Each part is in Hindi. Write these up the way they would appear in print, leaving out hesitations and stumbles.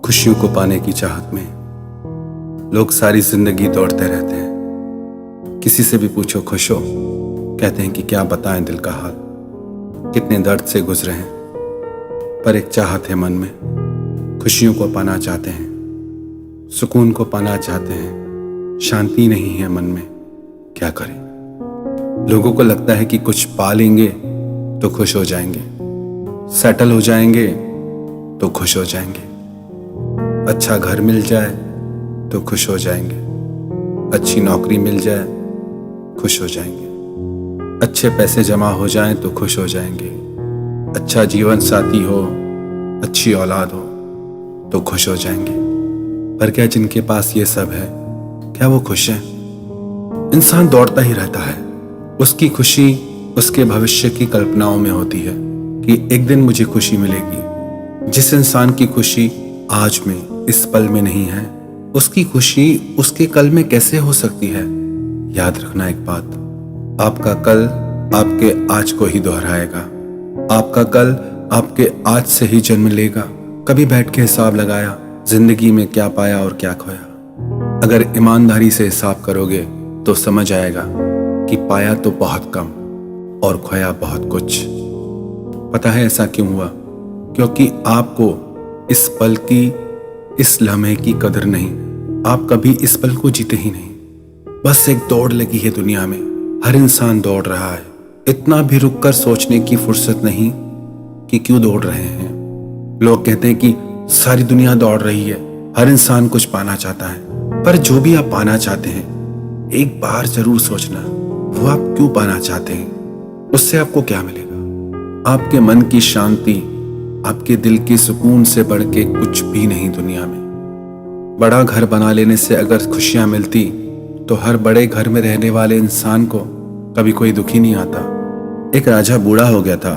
खुशियों को पाने की चाहत में लोग सारी जिंदगी दौड़ते रहते हैं। किसी से भी पूछो खुश हो, कहते हैं कि क्या बताएं दिल का हाल, कितने दर्द से गुजरे हैं। पर एक चाहत है मन में, खुशियों को पाना चाहते हैं, सुकून को पाना चाहते हैं, शांति नहीं है मन में, क्या करें। लोगों को लगता है कि कुछ पा लेंगे तो खुश हो जाएंगे, सेटल हो जाएंगे तो खुश हो जाएंगे, अच्छा घर मिल जाए तो खुश हो जाएंगे, अच्छी नौकरी मिल जाए खुश हो जाएंगे, अच्छे पैसे जमा हो जाएं तो खुश हो जाएंगे, अच्छा जीवन साथी हो, अच्छी औलाद हो तो खुश हो जाएंगे। पर क्या जिनके पास ये सब है, क्या वो खुश हैं? इंसान दौड़ता ही रहता है। उसकी खुशी उसके भविष्य की कल्पनाओं में होती है कि एक दिन मुझे खुशी मिलेगी। जिस इंसान की खुशी आज में इस पल में नहीं है, उसकी खुशी उसके कल में कैसे हो सकती है? याद रखना एक बात, आपका कल आपके आज को ही दोहराएगा, आपका कल आपके आज से ही जन्म लेगा। कभी बैठ के हिसाब लगाया जिंदगी में क्या पाया और क्या खोया? अगर ईमानदारी से हिसाब करोगे तो समझ आएगा कि पाया तो बहुत कम और खोया बहुत कुछ। पता है ऐसा क्यों हुआ? क्योंकि आपको इस पल की, इस लम्हे की कदर नहीं। आप कभी इस पल को जीते ही नहीं। बस एक दौड़ लगी है दुनिया में, हर इंसान दौड़ रहा है। इतना भी रुककर सोचने की फुर्सत नहीं कि क्यों दौड़ रहे हैं। लोग कहते हैं कि सारी दुनिया दौड़ रही है, हर इंसान कुछ पाना चाहता है। पर जो भी आप पाना चाहते हैं, एक बार जरूर सोचना, वो आप क्यों पाना चाहते हैं? उससे आपको क्या मिलेगा? आपके मन की शांति, आपके दिल के सुकून से बढ़ के कुछ भी नहीं दुनिया में। बड़ा घर बना लेने से अगर खुशियां मिलती तो हर बड़े घर में रहने वाले इंसान को कभी कोई दुखी नहीं आता। एक राजा बूढ़ा हो गया था,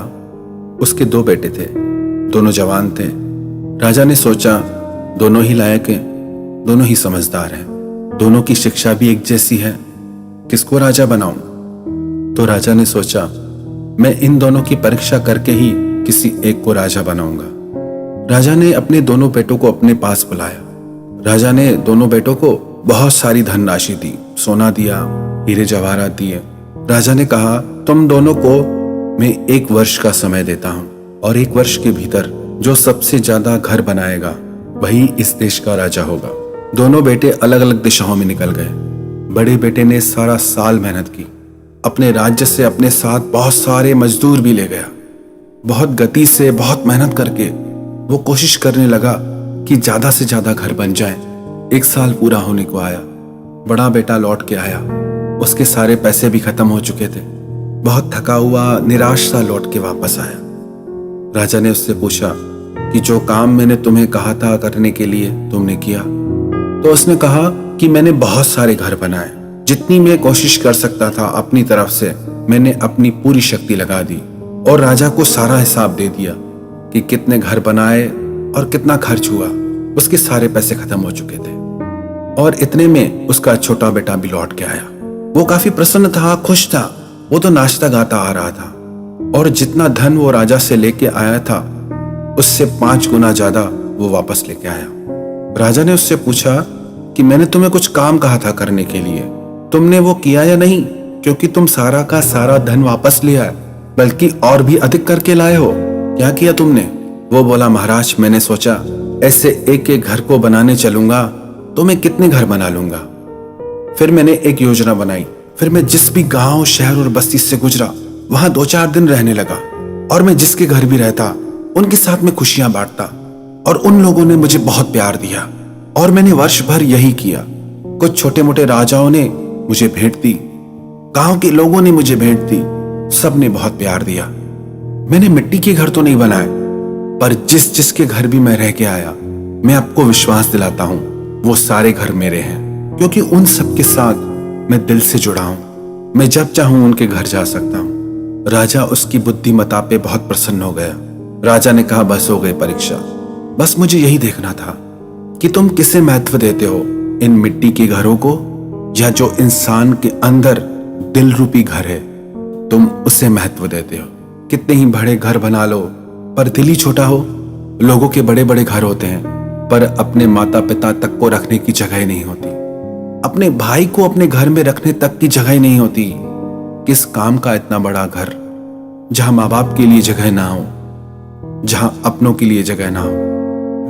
उसके 2 बेटे थे, दोनों जवान थे। राजा ने सोचा दोनों ही लायक हैं, दोनों ही समझदार हैं, दोनों की शिक्षा भी एक जैसी है, किसको राजा बनाऊं? तो राजा ने सोचा मैं इन दोनों की परीक्षा करके ही किसी एक को राजा बनाऊंगा। राजा ने अपने दोनों बेटों को अपने पास बुलाया। राजा ने दोनों बेटों को बहुत सारी धनराशि दी, सोना दिया, हीरे जवाहरात दिए। राजा ने कहा तुम दोनों को मैं 1 वर्ष का समय देता हूं और 1 वर्ष के भीतर जो सबसे ज्यादा घर बनाएगा वही इस देश का राजा होगा। दोनों बेटे अलग अलग दिशाओं में निकल गए। बड़े बेटे ने सारा साल मेहनत की, अपने राज्य से अपने साथ बहुत सारे मजदूर भी ले गया। बहुत गति से, बहुत मेहनत करके वो कोशिश करने लगा कि ज्यादा से ज्यादा घर बन जाए। 1 साल पूरा होने को आया। बड़ा बेटा लौट के आया, उसके सारे पैसे भी खत्म हो चुके थे। बहुत थका हुआ, निराश सा लौट के वापस आया। राजा ने उससे पूछा कि जो काम मैंने तुम्हें कहा था करने के लिए तुमने किया? तो उसने कहा कि मैंने बहुत सारे घर बनाए, जितनी मैं कोशिश कर सकता था अपनी तरफ से मैंने अपनी पूरी शक्ति लगा दी और राजा को सारा हिसाब दे दिया कि कितने घर बनाए और कितना खर्च हुआ। उसके सारे पैसे खत्म हो चुके थे और इतने में उसका छोटा बेटा भी लौट के आया। वो काफी प्रसन्न था, खुश था। वो तो नाचता गाता आ रहा था और जितना धन वो राजा से लेके आया था उससे 5 गुना ज्यादा वो वापस लेके आया। राजा ने उससे पूछा कि मैंने तुम्हें कुछ काम कहा था करने के लिए, तुमने वो किया या नहीं? क्योंकि तुम सारा का सारा धन वापस ले आए, बल्कि और भी अधिक करके लाए हो। क्या किया तुमने? वो बोला महाराज मैंने सोचा ऐसे एक एक घर को बनाने चलूंगा तो मैं कितने घर बना लूंगा। फिर मैंने एक योजना बनाई, फिर मैं जिस भी गांव, शहर और बस्ती से गुजरा वहां 2-4 दिन रहने लगा और मैं जिसके घर भी रहता उनके साथ में खुशियां बांटता और उन लोगों ने मुझे बहुत प्यार दिया और मैंने वर्ष भर यही किया। कुछ छोटे मोटे राजाओं ने मुझे भेंट दी, गांव के लोगों ने मुझे भेंट दी, सबने बहुत प्यार दिया। मैंने मिट्टी के घर तो नहीं बनाए, पर जिस जिसके घर भी मैं रह के आया, मैं आपको विश्वास दिलाता हूं वो सारे घर मेरे हैं, क्योंकि उन सबके साथ मैं दिल से जुड़ा हूं। मैं जब चाहूं उनके घर जा सकता हूं। राजा उसकी बुद्धिमत्ता पे बहुत प्रसन्न हो गया। राजा ने कहा बस हो गई परीक्षा, बस मुझे यही देखना था कि तुम किसे महत्व देते हो, इन मिट्टी के घरों को या जो इंसान के अंदर दिल रूपी घर है, तुम उसे महत्व देते हो। कितने ही बड़े घर बना लो पर दिल ही छोटा हो। लोगों के बड़े बड़े घर होते हैं पर अपने माता पिता तक को रखने की जगह नहीं होती, अपने भाई को अपने घर में रखने तक की जगह नहीं होती। किस काम का इतना बड़ा घर जहां माँ बाप के लिए जगह ना हो, जहां अपनों के लिए जगह ना हो।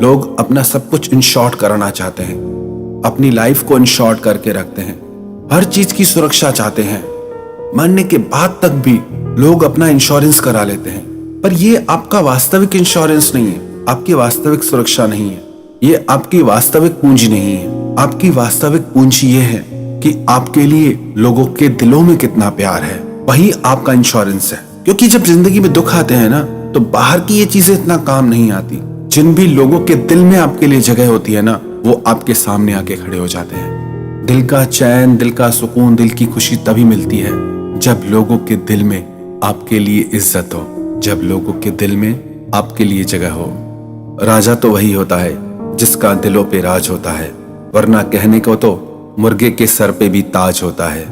लोग अपना सब कुछ इन शॉर्ट कराना चाहते हैं, अपनी लाइफ को इन शॉर्ट करके रखते हैं, हर चीज की सुरक्षा चाहते हैं। मरने के बाद तक भी लोग अपना इंश्योरेंस करा लेते हैं, पर ये आपका वास्तविक इंश्योरेंस नहीं है, आपकी वास्तविक सुरक्षा नहीं है, ये आपकी वास्तविक पूंजी नहीं है। आपकी वास्तविक पूंजी ये है कि आपके लिए लोगों के दिलों में कितना प्यार है, वही आपका इंश्योरेंस है। क्योंकि जब जिंदगी में दुख आते हैं ना, तो बाहर की ये चीजें इतना काम नहीं आती। जिन भी लोगों के दिल में आपके लिए जगह होती है ना, वो आपके सामने आके खड़े हो जाते हैं। दिल का चैन, दिल का सुकून, दिल की खुशी तभी मिलती है जब लोगों के दिल में आपके लिए इज्जत हो, जब लोगों के दिल में आपके लिए जगह हो। राजा तो वही होता है जिसका दिलों पे राज होता है, वरना कहने को तो मुर्गे के सर पे भी ताज होता है।